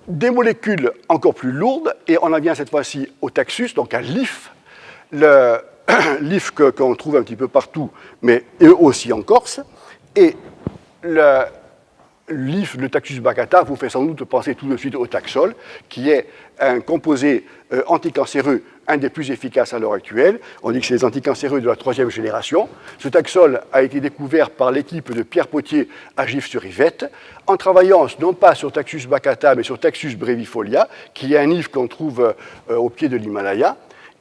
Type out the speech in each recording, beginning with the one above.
des molécules encore plus lourdes, et on en vient cette fois-ci au taxus, donc à l'IF, le l'IF qu'on trouve un petit peu partout, mais aussi en Corse, et l'IF, le Taxus baccata, vous fait sans doute penser tout de suite au Taxol, qui est un composé anticancéreux, un des plus efficaces à l'heure actuelle. On dit que c'est les anticancéreux de la 3e génération. Ce Taxol a été découvert par l'équipe de Pierre Potier à Gif-sur-Yvette, en travaillant non pas sur Taxus baccata, mais sur Taxus brevifolia, qui est un IF qu'on trouve au pied de l'Himalaya.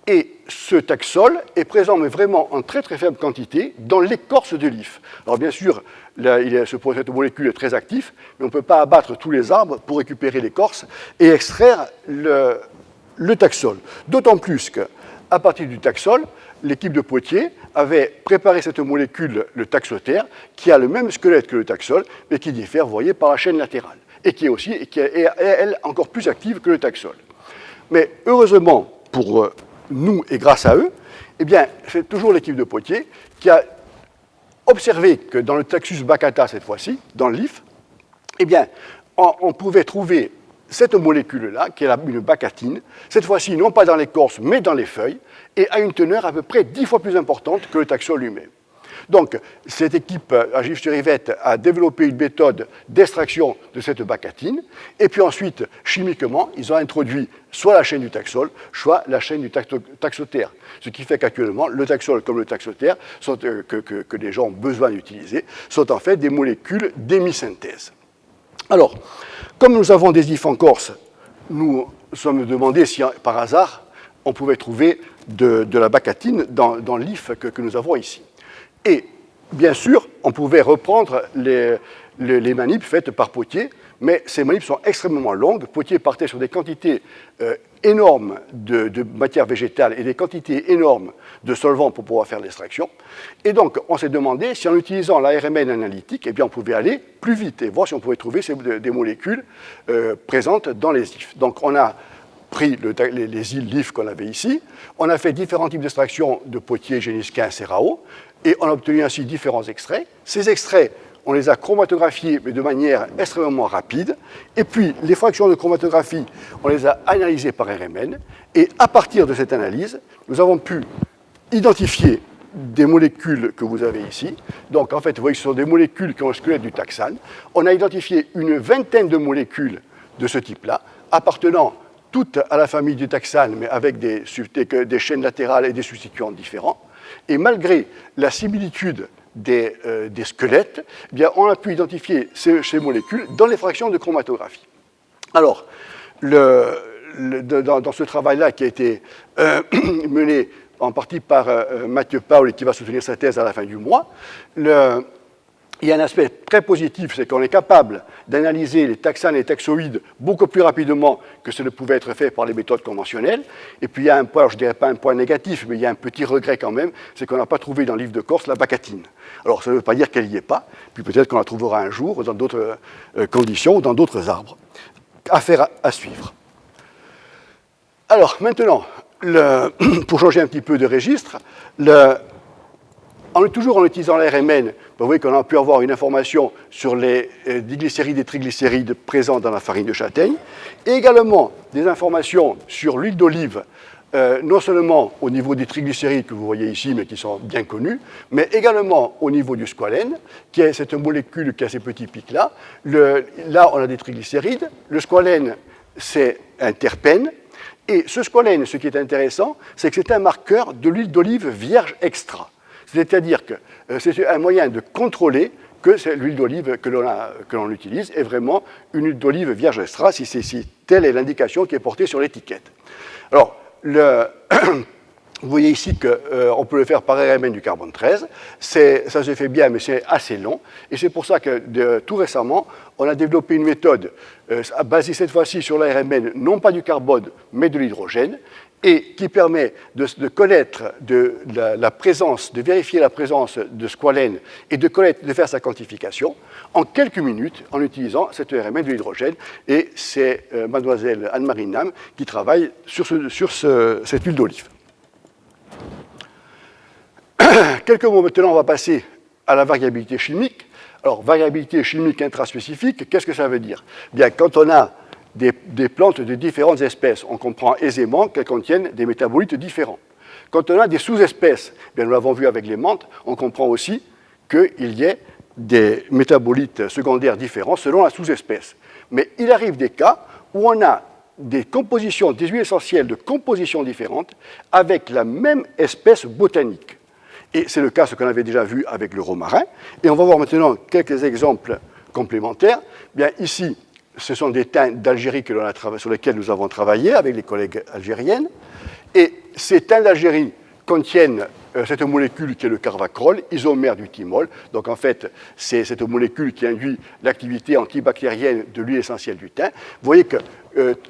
Et ce taxol est présent, mais vraiment en très très faible quantité, dans l'écorce de l'IF. Alors bien sûr, cette molécule est très active, mais on ne peut pas abattre tous les arbres pour récupérer l'écorce et extraire le taxol. D'autant plus qu'à partir du taxol, l'équipe de Potier avait préparé cette molécule, le taxotère, qui a le même squelette que le taxol, mais qui diffère, vous voyez, par la chaîne latérale, et qui est elle, encore plus active que le taxol. Mais heureusement pour nous et grâce à eux, eh bien, c'est toujours l'équipe de Potier qui a observé que dans le Taxus baccata, cette fois-ci, dans l'IF, eh bien, on pouvait trouver cette molécule-là, qui est une bacatine, cette fois-ci, non pas dans l'écorce, mais dans les feuilles, et à une teneur à peu près 10 fois plus importante que le taxol lui-même. Donc, cette équipe à Gif-sur-Yvette a développé une méthode d'extraction de cette bacatine, et puis ensuite, chimiquement, ils ont introduit soit la chaîne du taxol, soit la chaîne du taxotère. Ce qui fait qu'actuellement, le taxol comme le taxotère, que les gens ont besoin d'utiliser, sont en fait des molécules d'hémisynthèse. Alors, comme nous avons des IF en Corse, nous sommes demandé si par hasard on pouvait trouver de la bacatine dans l'IF que nous avons ici. Et bien sûr, on pouvait reprendre les manips faites par Potier, mais ces manips sont extrêmement longues. Potier partait sur des quantités énormes de matière végétale et des quantités énormes de solvants pour pouvoir faire l'extraction. Et donc, on s'est demandé si en utilisant l'ARMN analytique, eh bien, on pouvait aller plus vite et voir si on pouvait trouver des molécules présentes dans les IF. Donc, on a pris les îles LIF qu'on avait ici, on a fait différents types d'extraction de Potier, Génisquin, Serrao, et on a obtenu ainsi différents extraits. Ces extraits, on les a chromatographiés, mais de manière extrêmement rapide, et puis les fractions de chromatographie, on les a analysées par RMN, et à partir de cette analyse, nous avons pu identifier des molécules que vous avez ici. Donc en fait, vous voyez que ce sont des molécules qui ont le squelette du taxane. On a identifié une vingtaine de molécules de ce type-là, appartenant toutes à la famille du taxane, mais avec des chaînes latérales et des substituants différents. Et malgré la similitude des squelettes, eh bien, on a pu identifier ces molécules dans les fractions de chromatographie. Alors, dans ce travail-là qui a été mené en partie par Mathieu Paul et qui va soutenir sa thèse à la fin du mois, il y a un aspect très positif, c'est qu'on est capable d'analyser les taxanes et les taxoïdes beaucoup plus rapidement que ce ne pouvait être fait par les méthodes conventionnelles. Et puis il y a un point, je ne dirais pas un point négatif, mais il y a un petit regret quand même, c'est qu'on n'a pas trouvé dans le livre de Corse la bacatine. Alors ça ne veut pas dire qu'elle n'y est pas, puis peut-être qu'on la trouvera un jour dans d'autres conditions ou dans d'autres arbres. Affaire à suivre. Alors maintenant, pour changer un petit peu de registre, toujours en utilisant l'ARMN, vous voyez qu'on a pu avoir une information sur les diglycérides et triglycérides présents dans la farine de châtaigne, et également des informations sur l'huile d'olive, non seulement au niveau des triglycérides que vous voyez ici, mais qui sont bien connus, mais également au niveau du squalène, qui est cette molécule qui a ces petits pics-là. Là, on a des triglycérides. Le squalène, c'est un terpène. Et ce squalène, ce qui est intéressant, c'est que c'est un marqueur de l'huile d'olive vierge extra. C'est-à-dire que c'est un moyen de contrôler que l'huile d'olive que l'on utilise est vraiment une huile d'olive vierge extra, si telle est l'indication qui est portée sur l'étiquette. Alors, vous voyez ici qu'on peut le faire par RMN du carbone 13. Ça se fait bien, mais c'est assez long. Et c'est pour ça que tout récemment, on a développé une méthode basée cette fois-ci sur l'ARMN, non pas du carbone, mais de l'hydrogène, et qui permet de connaître la présence, de vérifier la présence de squalène et de faire sa quantification en quelques minutes en utilisant cette RMN de l'hydrogène. Et c'est mademoiselle Anne-Marie Nam qui travaille sur cette huile d'olive. Quelques mots maintenant, on va passer à la variabilité chimique. Alors, variabilité chimique intraspécifique, qu'est-ce que ça veut dire? Bien, quand on a des plantes de différentes espèces. On comprend aisément qu'elles contiennent des métabolites différents. Quand on a des sous-espèces, bien nous l'avons vu avec les menthes, on comprend aussi qu'il y ait des métabolites secondaires différents selon la sous-espèce. Mais il arrive des cas où on a des compositions, des huiles essentielles de compositions différentes avec la même espèce botanique. Et c'est le cas, ce qu'on avait déjà vu avec le romarin. Et on va voir maintenant quelques exemples complémentaires. Bien, ici, ce sont des thym d'Algérie sur lesquels nous avons travaillé avec les collègues algériennes. Et ces thym d'Algérie contiennent cette molécule qui est le carvacrol, isomère du thymol. Donc en fait, c'est cette molécule qui induit l'activité antibactérienne de l'huile essentielle du thym. Vous voyez que,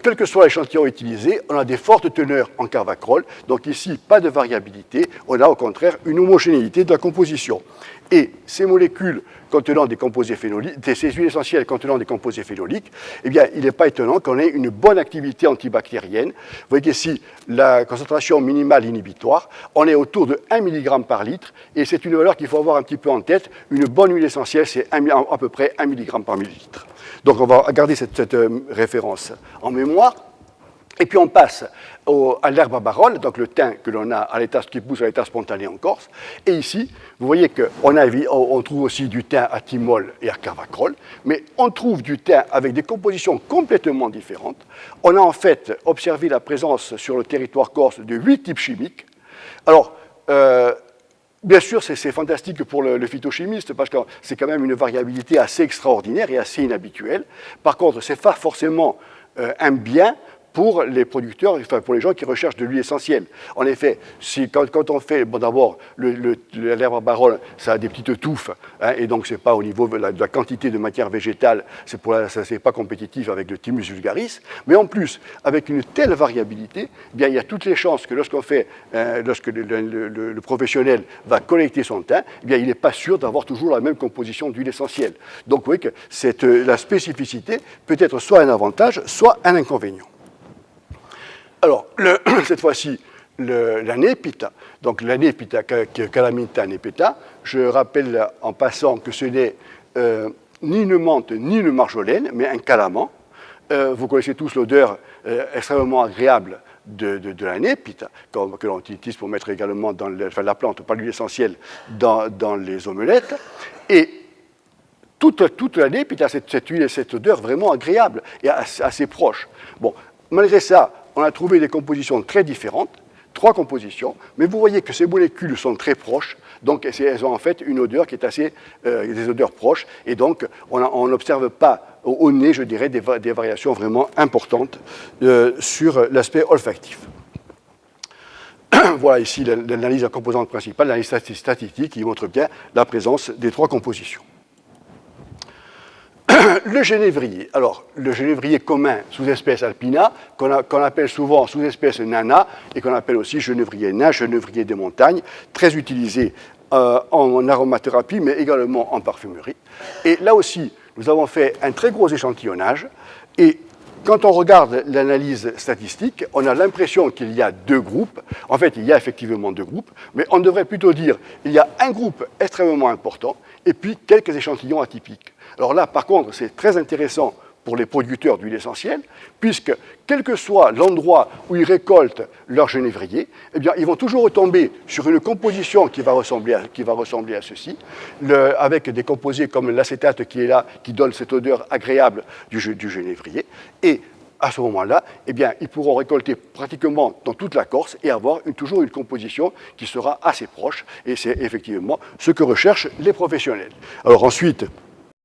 quel que soit l'échantillon utilisé, on a des fortes teneurs en carvacrol. Donc ici, pas de variabilité. On a au contraire une homogénéité de la composition. Et ces molécules contenant des composés phénoliques, ces huiles essentielles contenant des composés phénoliques, eh bien, il n'est pas étonnant qu'on ait une bonne activité antibactérienne. Vous voyez qu'ici, la concentration minimale inhibitoire, on est autour de 1 mg par litre, et c'est une valeur qu'il faut avoir un petit peu en tête. Une bonne huile essentielle, c'est à peu près 1 mg par millilitre. Donc, on va garder cette référence en mémoire. Et puis on passe à l'herbe à barolle, donc le thym que l'on a qui pousse à l'état spontané en Corse. Et ici, vous voyez qu'on trouve aussi du thym à thymol et à carvacrol, mais on trouve du thym avec des compositions complètement différentes. On a en fait observé la présence sur le territoire corse de 8 types chimiques. Alors, bien sûr, c'est fantastique pour le phytochimiste parce que c'est quand même une variabilité assez extraordinaire et assez inhabituelle. Par contre, ce n'est pas forcément un bien pour les producteurs, enfin pour les gens qui recherchent de l'huile essentielle. En effet, quand on fait, bon, d'abord, l'herbe à barolle, ça a des petites touffes, hein, et donc c'est pas au niveau de la quantité de matière végétale, c'est pas compétitif avec le Thymus vulgaris, mais en plus, avec une telle variabilité, eh bien, il y a toutes les chances que lorsque le professionnel va collecter son thym, eh bien, il n'est pas sûr d'avoir toujours la même composition d'huile essentielle. Donc, vous voyez que la spécificité peut être soit un avantage, soit un inconvénient. Alors, cette fois-ci, la népita, donc la népita, Calamintha nepeta, je rappelle en passant que ce n'est ni une menthe ni une marjolaine, mais un calament. Vous connaissez tous l'odeur extrêmement agréable de la népita, que l'on utilise pour mettre également dans la plante, pas l'huile essentielle, dans les omelettes. Et toute la népita, cette huile et cette odeur vraiment agréable et assez proche. Bon, malgré ça, on a trouvé des compositions très différentes, 3 compositions, mais vous voyez que ces molécules sont très proches, donc elles ont en fait une odeur qui est des odeurs proches, et donc on n'observe pas au nez, je dirais, des variations vraiment importantes sur l'aspect olfactif. Voilà ici l'analyse en composante principale, l'analyse statistique qui montre bien la présence des 3 compositions. Le genévrier. Alors, le genévrier commun, sous-espèce alpina, qu'on appelle souvent sous-espèce nana, et qu'on appelle aussi genévrier nain, genévrier des montagnes, très utilisé en aromathérapie, mais également en parfumerie. Et là aussi, nous avons fait un très gros échantillonnage, et quand on regarde l'analyse statistique, on a l'impression qu'il y a 2 groupes. En fait, il y a effectivement 2 groupes, mais on devrait plutôt dire qu'il y a un groupe extrêmement important et puis quelques échantillons atypiques. Alors là, par contre, c'est très intéressant pour les producteurs d'huile essentielle, puisque quel que soit l'endroit où ils récoltent leur genévrier, eh bien, ils vont toujours retomber sur une composition qui va ressembler à ceci, avec des composés comme l'acétate qui est là, qui donne cette odeur agréable du genévrier. Et à ce moment-là, eh bien, ils pourront récolter pratiquement dans toute la Corse et avoir toujours une composition qui sera assez proche. Et c'est effectivement ce que recherchent les professionnels. Alors ensuite,